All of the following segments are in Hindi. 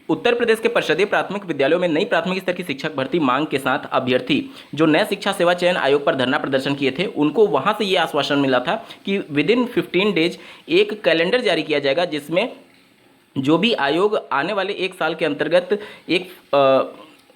उत्तर प्रदेश के परिषदीय प्राथमिक विद्यालयों में नई प्राथमिक स्तर की शिक्षक भर्ती मांग के साथ अभ्यर्थी जो नए शिक्षा सेवा चयन आयोग पर धरना प्रदर्शन किए थे, उनको वहां से ये आश्वासन मिला था कि विद इन 15 डेज एक कैलेंडर जारी किया जाएगा, जिसमें जो भी आयोग आने वाले एक साल के अंतर्गत एक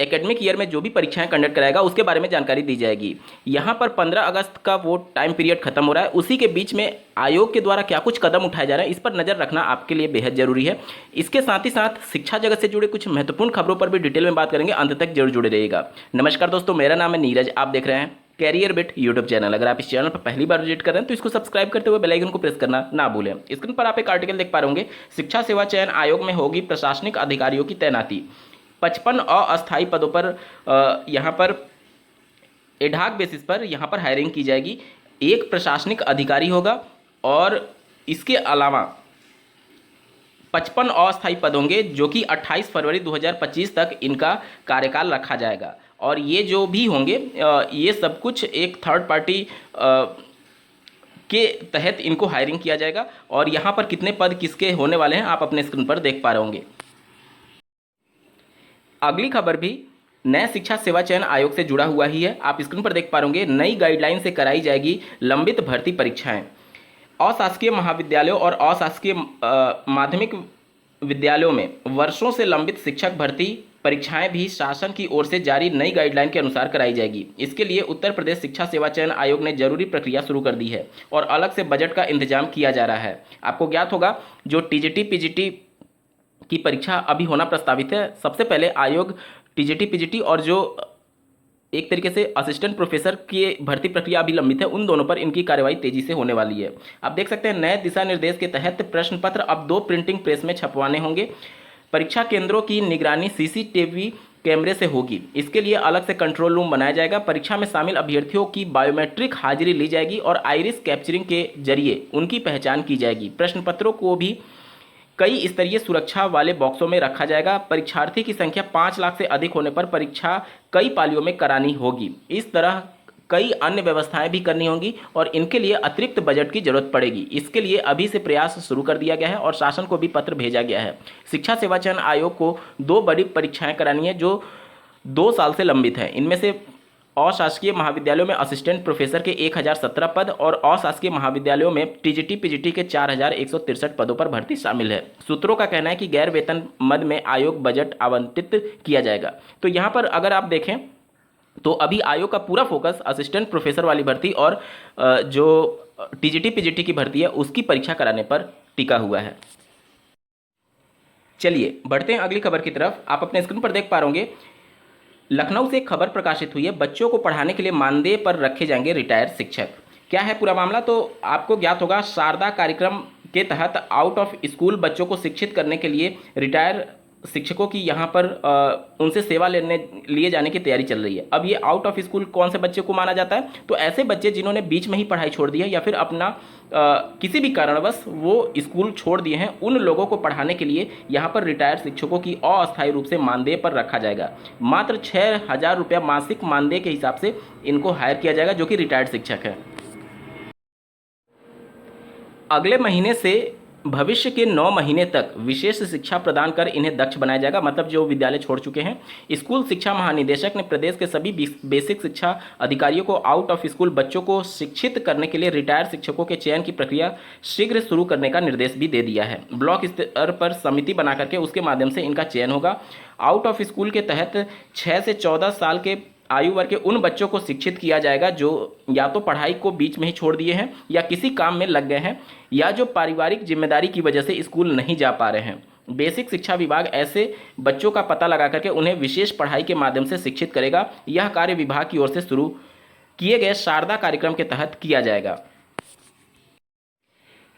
एकेडमिक ईयर में जो भी परीक्षाएं कंडक्ट कराएगा उसके बारे में जानकारी दी जाएगी। यहाँ पर 15 अगस्त का वो टाइम पीरियड खत्म हो रहा है, उसी के बीच में आयोग के द्वारा क्या कुछ कदम उठाए जा रहे हैं इस पर नज़र रखना आपके लिए बेहद जरूरी है। इसके साथ ही साथ शिक्षा जगत से जुड़े कुछ महत्वपूर्ण खबरों पर भी डिटेल में बात करेंगे, अंत तक जरूर जुड़े रहिएगा। नमस्कार दोस्तों, मेरा नाम है नीरज, आप देख रहे हैं कैरियर बिट यूट्यूब चैनल। अगर आप इस चैनल पर पहली बार विजिट कर रहे हैं तो इसको सब्सक्राइब करते हुए बेल आइकन को प्रेस करना ना भूलें। स्क्रीन पर आप एक आर्टिकल देख पा रहे होंगे, शिक्षा सेवा चयन आयोग में होगी प्रशासनिक अधिकारियों की तैनाती। 55 अस्थायी पदों पर यहाँ पर एडहाक बेसिस पर यहाँ पर हायरिंग की जाएगी। एक प्रशासनिक अधिकारी होगा और इसके अलावा 55 अस्थायी पद होंगे जो कि 28 फरवरी 2025 तक इनका कार्यकाल रखा जाएगा। और ये जो भी होंगे ये सब कुछ एक थर्ड पार्टी के तहत इनको हायरिंग किया जाएगा। और यहाँ पर कितने पद किसके होने वाले हैं आप अपने स्क्रीन पर देख पा रहे होंगे। अगली खबर भी नए शिक्षा सेवा चयन आयोग से जुड़ा हुआ ही है, आप स्क्रीन पर देख पा रहे होंगे। नई गाइडलाइन से कराई जाएगी लंबित भर्ती परीक्षाएं। अशासकीय महाविद्यालयों और अशासकीय माध्यमिक विद्यालयों में वर्षों से लंबित शिक्षक भर्ती परीक्षाएं भी शासन की ओर से जारी नई गाइडलाइन के अनुसार कराई जाएगी। इसके लिए उत्तर प्रदेश शिक्षा सेवा चयन आयोग ने जरूरी प्रक्रिया शुरू कर दी है और अलग से बजट का इंतजाम किया जा रहा है। आपको ज्ञात होगा जो टीजीटी पीजीटी की परीक्षा अभी होना प्रस्तावित है, सबसे पहले आयोग टीजीटी पीजीटी और जो एक तरीके से असिस्टेंट प्रोफेसर की भर्ती प्रक्रिया अभी लंबित है, उन दोनों पर इनकी कार्रवाई तेजी से होने वाली है। आप देख सकते हैं नए दिशा निर्देश के तहत प्रश्न पत्र अब 2 प्रिंटिंग प्रेस में छपवाने होंगे। परीक्षा केंद्रों की निगरानी सीसीटीवी कैमरे से होगी। इसके लिए अलग से कंट्रोल रूम बनाया जाएगा। परीक्षा में शामिल अभ्यर्थियों की बायोमेट्रिक हाजिरी ली जाएगी और आइरिस कैप्चरिंग के जरिए उनकी पहचान की जाएगी। प्रश्न पत्रों को भी कई स्तरीय सुरक्षा वाले बॉक्सों में रखा जाएगा। परीक्षार्थी की संख्या 5 लाख से अधिक होने पर परीक्षा कई पालियों में करानी होगी। इस तरह कई अन्य व्यवस्थाएं भी करनी होंगी और इनके लिए अतिरिक्त बजट की जरूरत पड़ेगी। इसके लिए अभी से प्रयास शुरू कर दिया गया है और शासन को भी पत्र भेजा गया है। शिक्षा सेवा चयन आयोग को 2 बड़ी परीक्षाएं करानी है जो 2 साल से लंबित है। इनमें से अशासकीय महाविद्यालयों में असिस्टेंट प्रोफेसर के 1017 पद और अशासकीय महाविद्यालयों में टीजीटी पीजीटी के 4163 पदों पर भर्ती शामिल है। सूत्रों का कहना है कि गैर वेतन मद में आयोग बजट आवंटित किया जाएगा। तो यहाँ पर अगर आप देखें तो अभी आयोग का पूरा फोकस असिस्टेंट प्रोफेसर वाली भर्ती और जो टीजीटी पीजीटी की भर्ती है उसकी परीक्षा कराने पर टिका हुआ है। चलिए बढ़ते हैं अगली खबर की तरफ। आप अपने स्क्रीन पर देख पा रहे होंगे, लखनऊ से एक खबर प्रकाशित हुई है, बच्चों को पढ़ाने के लिए मानदेय पर रखे जाएंगे रिटायर्ड शिक्षक। क्या है पूरा मामला, तो आपको ज्ञात होगा शारदा कार्यक्रम के तहत आउट ऑफ स्कूल बच्चों को शिक्षित करने के लिए रिटायर शिक्षकों की यहाँ पर उनसे सेवा लिए जाने की तैयारी चल रही है। अब ये आउट ऑफ स्कूल कौन से बच्चे को माना जाता है, तो ऐसे बच्चे जिन्होंने बीच में ही पढ़ाई छोड़ दी है या फिर अपना किसी भी कारणवश वो स्कूल छोड़ दिए हैं, उन लोगों को पढ़ाने के लिए यहाँ पर रिटायर्ड शिक्षकों की अस्थायी रूप से मानदेय पर रखा जाएगा। मात्र 6,000 रुपया मासिक मानदेय के हिसाब से इनको हायर किया जाएगा जो कि रिटायर्ड शिक्षक है। अगले महीने से भविष्य के 9 महीने तक विशेष शिक्षा प्रदान कर इन्हें दक्ष बनाया जाएगा। मतलब जो विद्यालय छोड़ चुके हैं। स्कूल शिक्षा महानिदेशक ने प्रदेश के सभी बेसिक शिक्षा अधिकारियों को आउट ऑफ स्कूल बच्चों को शिक्षित करने के लिए रिटायर्ड शिक्षकों के चयन की प्रक्रिया शीघ्र शुरू करने का निर्देश भी दे दिया है। ब्लॉक स्तर पर समिति बना करके उसके माध्यम से इनका चयन होगा। आउट ऑफ स्कूल के तहत 6 से 14 साल के आयु वर्ग के उन बच्चों को शिक्षित किया जाएगा जो या तो पढ़ाई को बीच में ही छोड़ दिए हैं या किसी काम में लग गए हैं या जो पारिवारिक जिम्मेदारी की वजह से स्कूल नहीं जा पा रहे हैं। बेसिक शिक्षा विभाग ऐसे बच्चों का पता लगा करके उन्हें विशेष पढ़ाई के माध्यम से शिक्षित करेगा। यह कार्य विभाग की ओर से शुरू किए गए शारदा कार्यक्रम के तहत किया जाएगा।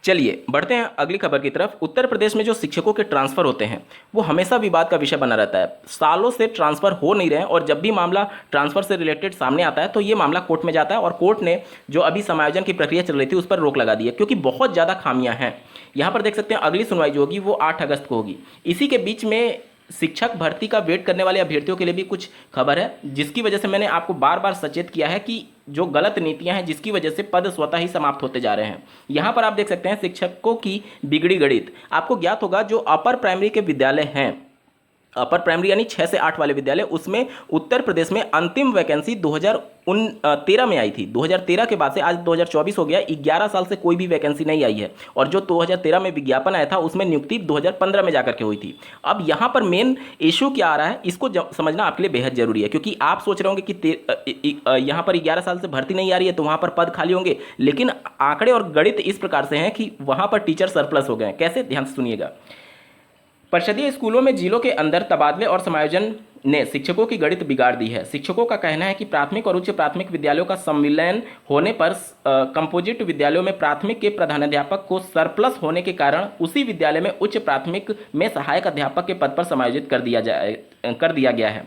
चलिए बढ़ते हैं अगली खबर की तरफ। उत्तर प्रदेश में जो शिक्षकों के ट्रांसफर होते हैं वो हमेशा विवाद का विषय बना रहता है। सालों से ट्रांसफर हो नहीं रहे हैं और जब भी मामला ट्रांसफर से रिलेटेड सामने आता है तो ये मामला कोर्ट में जाता है और कोर्ट ने जो अभी समायोजन की प्रक्रिया चल रही थी उस पर रोक लगा दी है क्योंकि बहुत ज़्यादा खामियां हैं। यहाँ पर देख सकते हैं अगली सुनवाई जो होगी वो 8 अगस्त को होगी। इसी के बीच में शिक्षक भर्ती का वेट करने वाले अभ्यर्थियों के लिए भी कुछ खबर है, जिसकी वजह से मैंने आपको बार बार सचेत किया है कि जो गलत नीतियां हैं जिसकी वजह से पद स्वतः ही समाप्त होते जा रहे हैं। यहां पर आप देख सकते हैं शिक्षकों की बिगड़ी गणित। आपको ज्ञात होगा जो अपर प्राइमरी के विद्यालय हैं अपर प्राइमरी यानी 6 से 8 वाले विद्यालय, उसमें उत्तर प्रदेश में अंतिम वैकेंसी 2013 में आई थी। 2013 के बाद से आज 2024 हो गया, 11 साल से कोई भी वैकेंसी नहीं आई है। और जो 2013 में विज्ञापन आया था उसमें नियुक्ति 2015 में जाकर के हुई थी। अब यहाँ पर मेन इशू क्या आ रहा है, इसको समझना आपके लिए बेहद जरूरी है, क्योंकि आप सोच रहे होंगे कि यहाँ पर 11 साल से भर्ती नहीं आ रही है तो वहाँ पर पद खाली होंगे, लेकिन आंकड़े और गणित इस प्रकार से हैं कि वहाँ पर टीचर सरप्लस हो गए हैं। कैसे, ध्यान से सुनिएगा। परिषदीय स्कूलों में जिलों के अंदर तबादले और समायोजन ने शिक्षकों की गणित बिगाड़ दी है। शिक्षकों का कहना है कि प्राथमिक और उच्च प्राथमिक विद्यालयों का संविलयन होने पर कंपोजिट विद्यालयों में प्राथमिक के प्रधानाध्यापक को सरप्लस होने के कारण उसी विद्यालय में उच्च प्राथमिक में सहायक अध्यापक के पद पर समायोजित कर दिया गया है।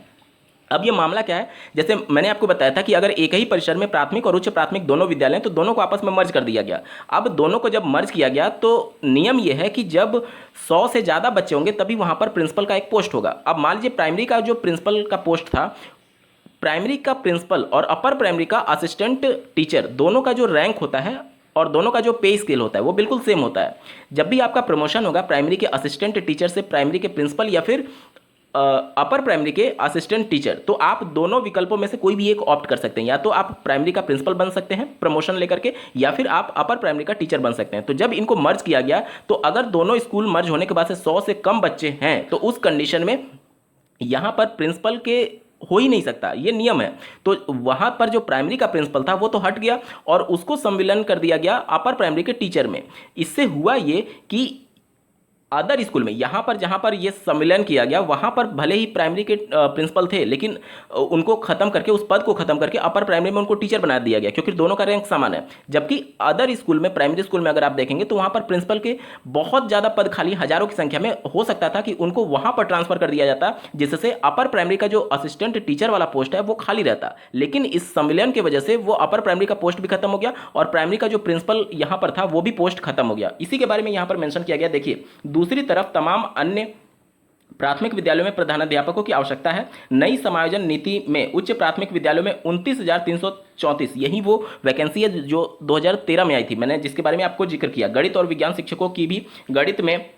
अब ये मामला क्या है, जैसे मैंने आपको बताया था कि अगर एक ही परिसर में प्राथमिक और उच्च प्राथमिक दोनों विद्यालय हैं तो दोनों को आपस में मर्ज कर दिया गया। अब दोनों को जब मर्ज किया गया तो नियम ये है कि जब 100 से ज़्यादा बच्चे होंगे तभी वहाँ पर प्रिंसिपल का एक पोस्ट होगा। अब मान लीजिए प्राइमरी का जो प्रिंसिपल का पोस्ट था, प्राइमरी का प्रिंसिपल और अपर प्राइमरी का असिस्टेंट टीचर, दोनों का जो रैंक होता है और दोनों का जो पे स्केल होता है वो बिल्कुल सेम होता है। जब भी आपका प्रमोशन होगा प्राइमरी के असिस्टेंट टीचर से प्राइमरी के प्रिंसिपल या फिर अपर प्राइमरी के असिस्टेंट टीचर, तो आप दोनों विकल्पों में से कोई भी एक ऑप्ट कर सकते हैं। या तो आप प्राइमरी का प्रिंसिपल बन सकते हैं प्रमोशन लेकर के, या फिर आप अपर प्राइमरी का टीचर बन सकते हैं। तो जब इनको मर्ज किया गया तो अगर दोनों स्कूल मर्ज होने के बाद से 100 से कम बच्चे हैं तो उस कंडीशन में यहाँ पर प्रिंसिपल के हो ही नहीं सकता, ये नियम है। तो वहाँ पर जो प्राइमरी का प्रिंसिपल था वो तो हट गया और उसको संविलियन कर दिया गया अपर प्राइमरी के टीचर में। इससे हुआ ये कि अदर स्कूल में यहाँ पर जहाँ पर ये सम्मेलन किया गया वहाँ पर भले ही प्राइमरी के प्रिंसिपल थे, लेकिन उनको खत्म करके, उस पद को खत्म करके अपर प्राइमरी में उनको टीचर बना दिया गया, क्योंकि दोनों का रैंक समान है। जबकि अदर स्कूल में, प्राइमरी स्कूल में अगर आप देखेंगे तो वहाँ पर प्रिंसिपल के बहुत ज़्यादा पद खाली, हजारों की संख्या में, हो सकता था कि उनको वहाँ पर ट्रांसफर कर दिया जाता, जिससे अपर प्राइमरी का जो असिस्टेंट टीचर वाला पोस्ट है वो खाली रहता। लेकिन इस सम्मेलन की वजह से वो अपर प्राइमरी का पोस्ट भी खत्म हो गया और प्राइमरी का जो प्रिंसिपल यहाँ पर था वो भी पोस्ट खत्म हो गया। इसी के बारे में यहाँ पर मेंशन किया गया। देखिए, दूसरी तरफ तमाम अन्य प्राथमिक विद्यालयों में प्रधानाध्यापकों की आवश्यकता है। नई समायोजन नीति में उच्च प्राथमिक विद्यालयों में 29,334, यही वो वैकेंसी है जो 2013 में आई थी, मैंने जिसके बारे में आपको जिक्र किया। गणित और विज्ञान शिक्षकों की भी गणित में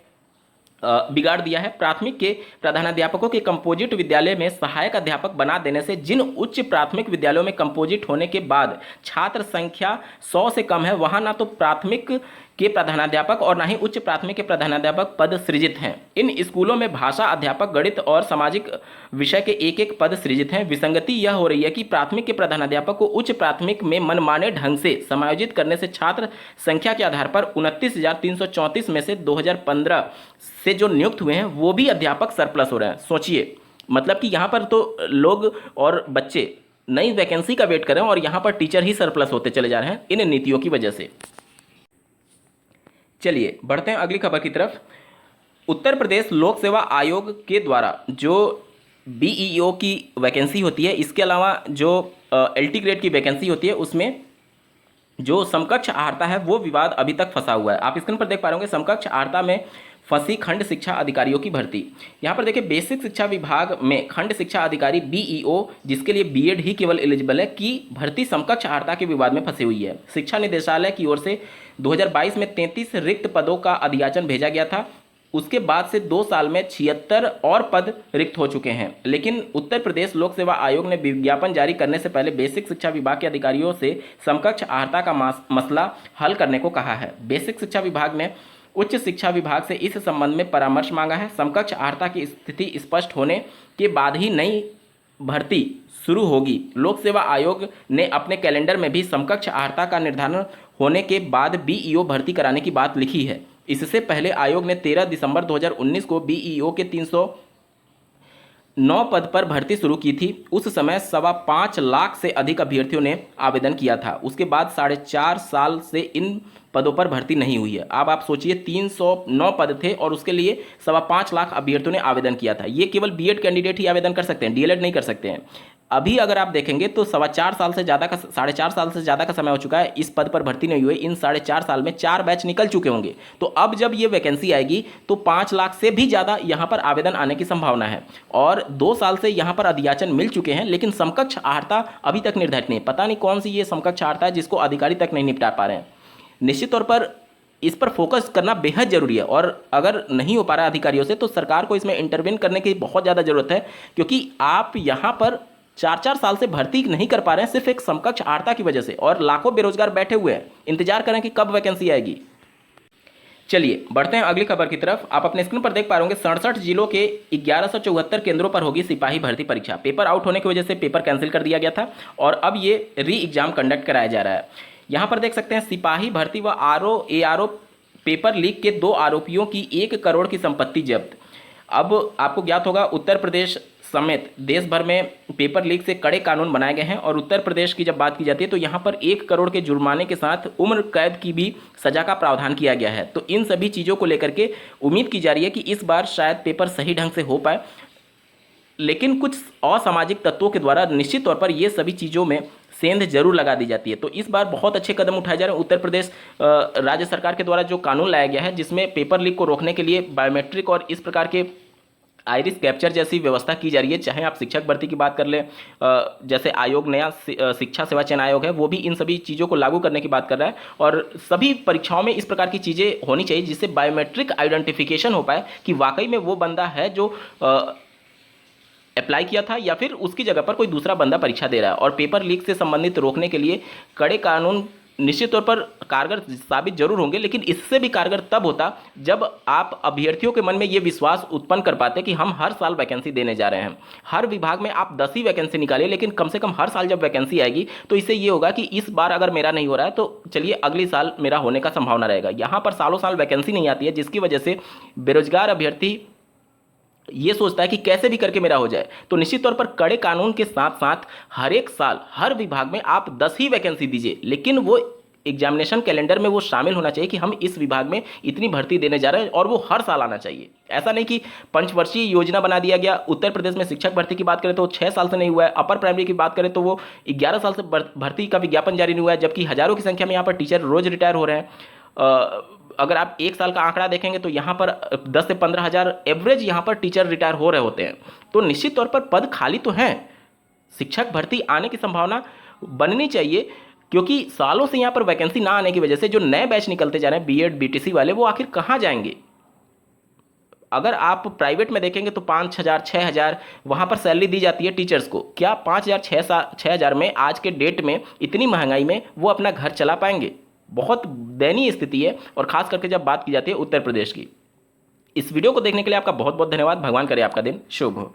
बिगाड़ दिया है। प्राथमिक के प्रधानाध्यापकों के कंपोजिट विद्यालय में सहायक अध्यापक बना देने से जिन उच्च प्राथमिक विद्यालयों में कंपोजिट होने के बाद छात्र संख्या 100 से कम है, वहां ना तो प्राथमिक के प्रधानाध्यापक और ना ही उच्च प्राथमिक के प्रधानाध्यापक पद सृजित हैं। इन स्कूलों में भाषा अध्यापक, गणित और सामाजिक विषय के एक एक पद सृजित हैं। विसंगति यह हो रही है कि प्राथमिक के प्रधानाध्यापक को उच्च प्राथमिक में मनमाने ढंग से समायोजित करने से छात्र संख्या के आधार पर 29,334 में से 2015 से जो नियुक्त हुए हैं वो भी अध्यापक सरप्लस हो रहे हैं। सोचिए, मतलब कि यहाँ पर तो लोग और बच्चे नई वैकेंसी का वेट कर रहे हैं और यहाँ पर टीचर ही सरप्लस होते चले जा रहे हैं इन नीतियों की वजह से। चलिए बढ़ते हैं अगली खबर की तरफ। उत्तर प्रदेश लोक सेवा आयोग के द्वारा जो बीईओ की वैकेंसी होती है, इसके अलावा जो एलटी ग्रेड की वैकेंसी होती है, उसमें जो समकक्ष आहारता है वो विवाद अभी तक फंसा हुआ है। आप स्क्रीन पर देख पा रहे होंगे समकक्ष आहारता में फंसी खंड शिक्षा अधिकारियों की भर्ती। यहाँ पर देखिए, बेसिक शिक्षा विभाग में खंड शिक्षा अधिकारी बीईओ, जिसके लिए बीएड ही केवल एलिजिबल है, की भर्ती समकक्ष आहारता के विवाद में फंसी हुई है। शिक्षा निदेशालय की ओर से 2022 में 33 रिक्त पदों का अधियाचन भेजा गया था। उसके बाद से 2 साल में 76 और पद रिक्त हो चुके हैं। लेकिन उत्तर प्रदेश लोक सेवा आयोग ने विज्ञापन जारी करने से पहले बेसिक शिक्षा विभाग के अधिकारियों से समकक्ष आहारता का मसला हल करने को कहा है। बेसिक शिक्षा विभाग ने उच्च शिक्षा विभाग से इस संबंध में परामर्श मांगा है। समकक्ष आहारता की स्थिति स्पष्ट होने के बाद ही नई भर्ती शुरू होगी। लोक सेवा आयोग ने अपने कैलेंडर में भी समकक्ष आहारता का निर्धारण होने के बाद बीईओ भर्ती कराने की बात लिखी है। इससे पहले आयोग ने 13 दिसंबर 2019 को बीईओ के 309 पद पर भर्ती शुरू की थी। उस समय 5.25 लाख से अधिक अभ्यर्थियों ने आवेदन किया था। उसके बाद 4.5 साल से इन पदों पर भर्ती नहीं हुई है। अब आप सोचिए, 309 पद थे और उसके लिए 5.25 लाख अभ्यर्थियों ने आवेदन किया था। ये केवल बीएड कैंडिडेट ही आवेदन कर सकते हैं, डीएलएड नहीं कर सकते हैं। अभी अगर आप देखेंगे तो 4.25 साल से ज़्यादा का 4.5 साल से ज़्यादा का समय हो चुका है, इस पद पर भर्ती नहीं हुई। इन 4.5 साल में 4 बैच निकल चुके होंगे। तो अब जब ये वैकेंसी आएगी तो 5 लाख से भी ज़्यादा यहाँ पर आवेदन आने की संभावना है। और 2 साल से यहाँ पर अधियाचन मिल चुके हैं, लेकिन समकक्ष आहारता अभी तक निर्धारित नहीं। पता नहीं कौन सी ये समकक्ष आहारता है जिसको अधिकारी तक नहीं निपटा पा रहे हैं। निश्चित तौर पर इस पर फोकस करना बेहद ज़रूरी है, और अगर नहीं हो पा रहा अधिकारियों से तो सरकार को इसमें इंटरवेन करने की बहुत ज़्यादा ज़रूरत है, क्योंकि आप यहाँ पर 4-4 साल से भर्ती नहीं कर पा रहे हैं सिर्फ एक समकक्ष आर्ता की वजह से, और लाखों बेरोजगार बैठे हुए हैं, इंतजार करें कि कब वैकेंसी आएगी। चलिए बढ़ते हैं अगली खबर की तरफ। आप अपने स्क्रीन पर देख पा रहे 67 जिलों के 1174 केंद्रों पर होगी सिपाही भर्ती परीक्षा। पेपर आउट होने की वजह से पेपर कैंसिल कर दिया गया था और अब ये री एग्जाम कंडक्ट कराया जा रहा है। यहाँ पर देख सकते हैं सिपाही भर्ती व ARO पेपर लीक के 2 आरोपियों की 1 करोड़ की संपत्ति जब्त। अब आपको ज्ञात होगा उत्तर प्रदेश समेत देश भर में पेपर लीक से कड़े कानून बनाए गए हैं, और उत्तर प्रदेश की जब बात की जाती है तो यहाँ पर 1 करोड़ के जुर्माने के साथ उम्र कैद की भी सजा का प्रावधान किया गया है। तो इन सभी चीज़ों को लेकर के उम्मीद की जा रही है कि इस बार शायद पेपर सही ढंग से हो पाए, लेकिन कुछ असामाजिक तत्वों के द्वारा निश्चित तौर पर ये सभी चीज़ों में सेंध जरूर लगा दी जाती है। तो इस बार बहुत अच्छे कदम उठाए जा रहे हैं। उत्तर प्रदेश राज्य सरकार के द्वारा जो कानून लाया गया है, जिसमें पेपर लीक को रोकने के लिए बायोमेट्रिक और इस प्रकार के आइरिस कैप्चर जैसी व्यवस्था की जा रही है। चाहे आप शिक्षक भर्ती की बात कर लें, जैसे आयोग नया शिक्षा सेवा चयन आयोग है, वो भी इन सभी चीज़ों को लागू करने की बात कर रहा है, और सभी परीक्षाओं में इस प्रकार की चीज़ें होनी चाहिए जिससे बायोमेट्रिक आइडेंटिफिकेशन हो पाए कि वाकई में वो बंदा है जो अप्लाई किया था या फिर उसकी जगह पर कोई दूसरा बंदा परीक्षा दे रहा है। और पेपर लीक से संबंधित रोकने के लिए कड़े कानून निश्चित तौर पर कारगर साबित जरूर होंगे, लेकिन इससे भी कारगर तब होता जब आप अभ्यर्थियों के मन में ये विश्वास उत्पन्न कर पाते कि हम हर साल वैकेंसी देने जा रहे हैं। हर विभाग में आप 10 ही वैकेंसी निकालिए, लेकिन कम से कम हर साल जब वैकेंसी आएगी तो इससे ये होगा कि इस बार अगर मेरा नहीं हो रहा है तो चलिए अगले साल मेरा होने का संभावना रहेगा। यहाँ पर सालों साल वैकेंसी नहीं आती है, जिसकी वजह से बेरोजगार अभ्यर्थी ये सोचता है कि कैसे भी करके मेरा हो जाए। तो निश्चित तौर पर कड़े कानून के साथ साथ हर एक साल हर विभाग में आप 10 ही वैकेंसी दीजिए, लेकिन वो एग्जामिनेशन कैलेंडर में वो शामिल होना चाहिए कि हम इस विभाग में इतनी भर्ती देने जा रहे हैं, और वो हर साल आना चाहिए। ऐसा नहीं कि पंचवर्षीय योजना बना दिया गया। उत्तर प्रदेश में शिक्षक भर्ती की बात करें तो 6 साल से नहीं हुआ है। अपर प्राइमरी की बात करें तो वो 11 साल से भर्ती का विज्ञापन जारी नहीं हुआ है, जबकि हजारों की संख्या में यहाँ पर टीचर रोज रिटायर हो रहे हैं। अगर आप 1 साल का आंकड़ा देखेंगे तो यहाँ पर 10 से 15 हज़ार एवरेज यहाँ पर टीचर रिटायर हो रहे होते हैं। तो निश्चित तौर पर पद खाली तो हैं, शिक्षक भर्ती आने की संभावना बननी चाहिए, क्योंकि सालों से यहाँ पर वैकेंसी ना आने की वजह से जो नए बैच निकलते जा रहे हैं BEd BTC वाले, वो आखिर कहाँ जाएंगे। अगर आप प्राइवेट में देखेंगे तो 5,000 6,000 वहाँ पर सैलरी दी जाती है टीचर्स को। क्या 5,000 6,000 में आज के डेट में इतनी महंगाई में वो अपना घर चला पाएंगे? बहुत दयनीय स्थिति है, और खास करके जब बात की जाती है उत्तर प्रदेश की। इस वीडियो को देखने के लिए आपका बहुत बहुत धन्यवाद। भगवान करे आपका दिन शुभ हो।